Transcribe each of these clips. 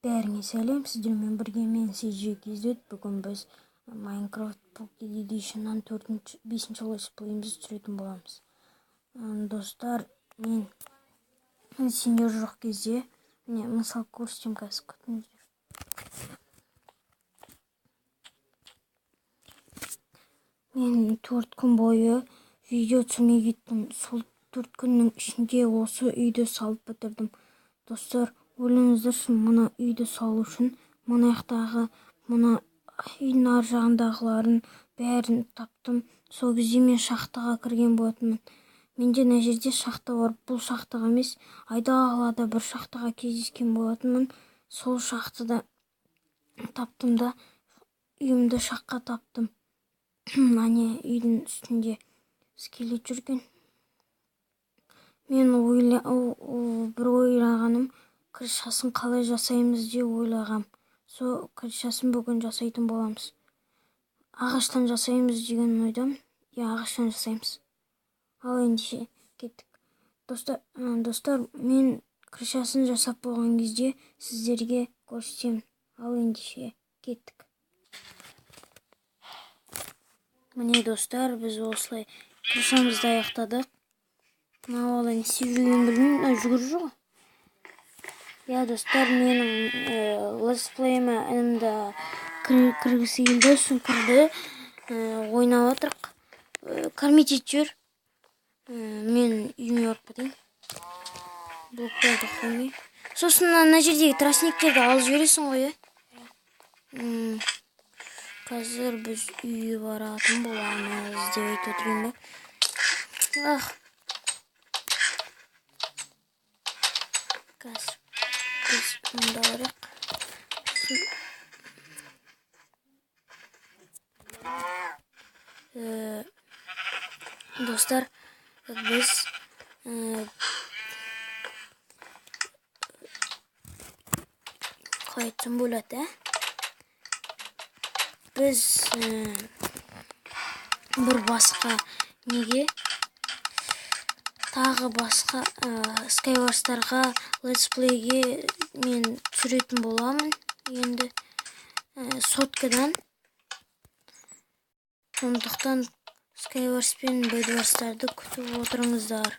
Бәріңе сәлем, сіздермен бірге мен CJ Бүгін біз Minecraft Pocket Edition'нан 5-ші летсплейімізді түсіретін боламыз. Достар, мен сендер жоқ кезде, мысал көрсетем қазір, күтіңіздер. Мен 4 күн бойы видео түсірмей кеттім. Сол 4 күннің ішінде осы үйді салып бітірдім. Достар, ойлаңыздаршы, мына үйді салу үшін мына үйдің ар жағындағыларын бәрін таптым. Сол кезде мен шахтаға кірген болатынмын. Менде мына жерде шахта бар. Бұл шахтаға емес, айдалада бір шахтаға кездескен болатынмын. Сол шахтада таптым да үйімді шаққа таптым. Ане үйдің үстінде скелет жүрген. Мен бір ойлағаным, крышасын қалай жасаймыз деп ойлағам. Сол крышасын бүгін жасайтын боламыз. Ағаштан жасаймыз деген ойдам. Ағаштан жасаймыз. Ал ендеше кеттік. Достар, мен крышасын жасап болған кезде сіздерге көрсетемін. Ал ендеше кеттік. Міне достар, біз осылай крышамызды аяқтадық. Мынау не істеп жүргенін білмеймін, жүгіріп жүр ғой. Достар, менің летсплейіме інімді кіргісі келді, сосын кірді, ойнап отырық. Кормить етіп жүр. Мен үйіме барып кетейін. Блоктарды қоймай. Сосын мына жердегі тростниктерді алып жібересің ғой, Қазір біз үйге баратын боламыз деп айтып отырмын ба. Қазір біз мұнда барайық. Достар, біз қайтын болады, біз бір басқа неге тағы басқа Skywars'тарға летсплейге мен түсіретін боламын енді соткадан. Сондықтан Skywars пен Bedwars'тарды күтіп отырыңыздар.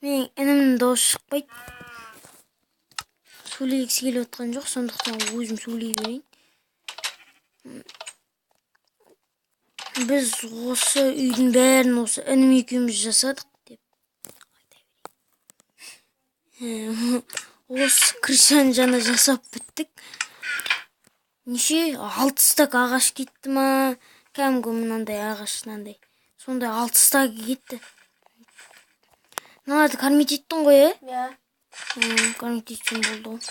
Мен інімнің дауысы шықпайды. Сөйлегісі келіп отқан жоқ, сондықтан өзім сөйлей берейін. Біз осы үйдің бәрін осы інім екеуміз жасадық деп айта берейін. Осы крышаны жаңа жасап біттік. Неше 6 стак ағаш кетті ма? Кәдімгі мынандай ағаш, мынандай. Сондай 6 стак кетті. Мыналарды кормить еттің ғой, Кормить етсем болды.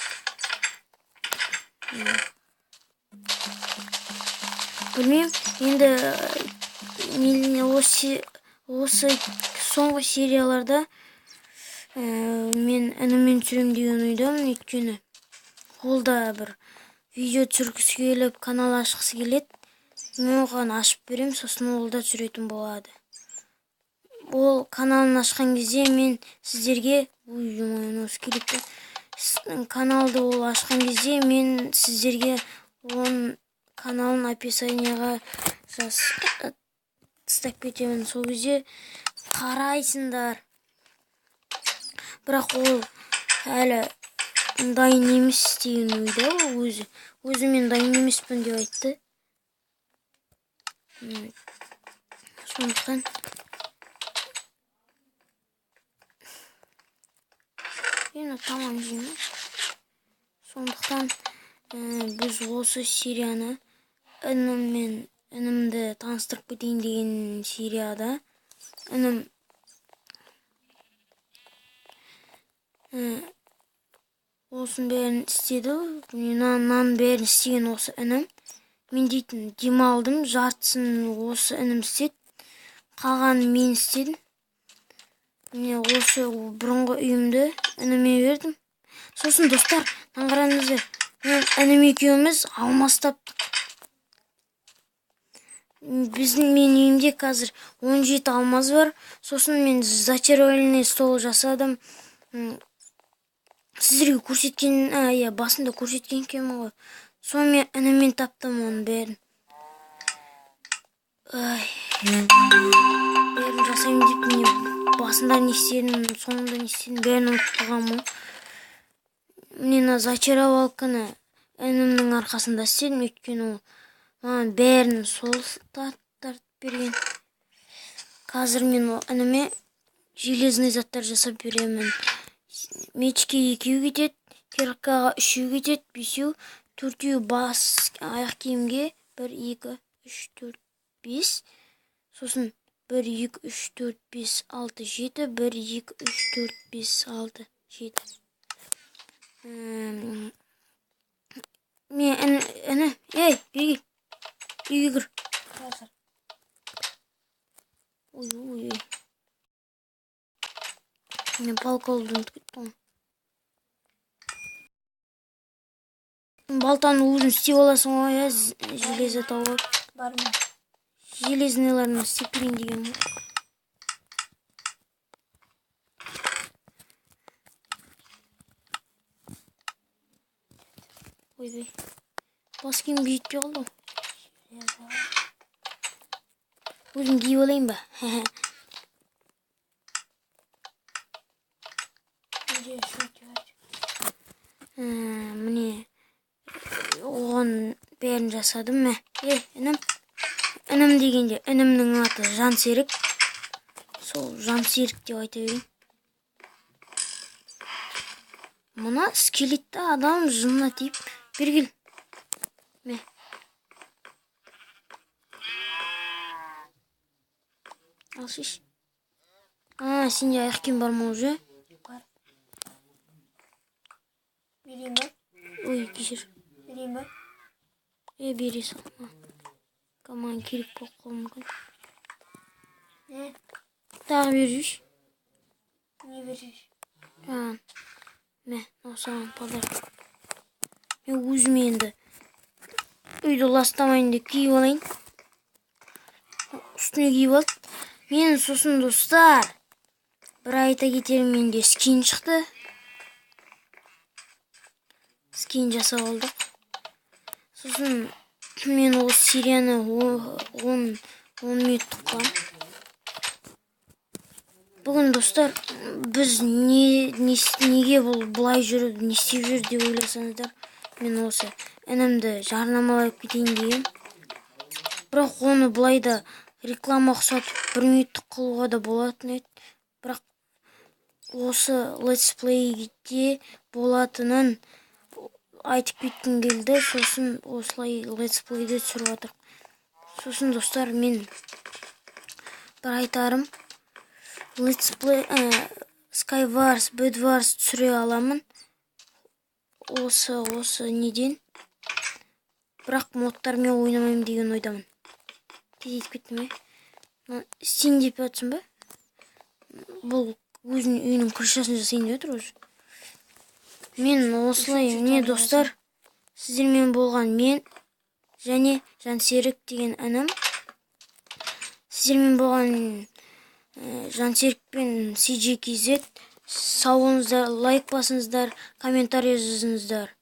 Білмеймін, енді осы соңғы серияларда мен ініммен түсірем деген ойдамын, өйткені ол да бір видео түсіргісі келіп, канал ашқысы келеді. Мен оған ашып берем, сосын ол да түсіретін болады. Ол каналын ашқан кезде мен сіздерге каналды ол ашқан кезде мен сіздерге оның каналын описанияға тастап кетемін. Сол кезде қарайсыңдар. Бірақ ол әлі дайын емес деген ойда, өзі мен дайын емеспін деп айтты. Сондықтан тамам жеймін. Сондықтан біз осы серияны інімді таныстырып кетейін деген серияда інім осының бәрін істеді. Мынаның бәрін істеген осы інім. Мен дейтін демалдым, жартысын осы інім істеді. Қалғанын мен істедім. Мен осы бұрынғы үйімді ініме бердім. Сосын достар, қараңыздар, мен інім екеуміз алмас таптық. Біздің менің үйімде қазір 17 алмаз бар. Сосын мен зачаровальный стол жасадым. Сіздерге көрсеткен, басында көрсеткен екенмін ғой. Соны мен інімен таптым оның бәрін. Бәрін жасаймын деп міне басында не істедім, соңында не істедім, бәрін ұмытып қалғанмын. Мені зачаровалканы інімнің арқасында істедім, өйткені ол маған бәрін сол тартып берген. Қазір мен ініме железный заттар жасап беремін. Мечке 2 кетеді, киркаға 3 кетеді, 5, 4 бас аяқ киімге 1, 2, 3, 4, 5. Сосын 1, 2, 3, 4, 5, 6, 7, 1, 2, 3, 4, 5, 6, 7. Мен іні, үйге кір. Ой. Мен палкалды ұмытып кеттім. Балтаны өзің істеп аласың ғой, железо тауып. Бар ма? Железныйларын істеп берейін деген ғой. Ойбай. Бас киім жетпей қалды. Өзім киіп алайын ба? Міне оған бәрін жасадым. Інім дегенде інімнің аты Жансерік. Сол Жансерік деп айта берейін. Мына скелетті адам жынына тиіп бергел. Ал шеш. Сенде аяқ киім бар ма уже? Бар. Берейін ба? Ой, кешір. Берейін ба? Бере сал. Маған керек болып қалуы мүмкін. Тағы бер жүрші. Не береш? Саған подарок. Мен өзім енді үйді ластамайын деп киіп алайын. Үстіне киіп алды. Мен сосын достар, бір айта кетерім, менде скин шықты. Скин жасап алдық. Сосын мен ол серияны 10 минуттық қыламын. Бүгін достар, біз неге бұлай жүріп, не істеп жүр деп ойласаңыздар, мен осы інімді жарнамалап кетейін деген. Бірақ оны бұлай да реклама ұқсатып 1 минуттық қылуға да болатын еді. Бірақ осы летсплейде болатынын айтып кеткім келді. Сосын осылай летсплейді түсіріп жатырмық. Сосын достар, мен бір айтарым, летсплей Skywars, Bedwars түсіре аламын. Осы неден. Бірақ модтармен ойнамайым деген ойдамын. Кетіп кеттім. Сен деп жатсың ба? Бұл өзінің үйінің крышасын жасайын деп отыр уже. Мен осылай, не достар, сіздермен болған мен және Жансерік деген інім. Сіздермен болған Жансерік пен CJKZ. Сау болыңыздар, лайк басыңыздар, комментарий жазыңыздар.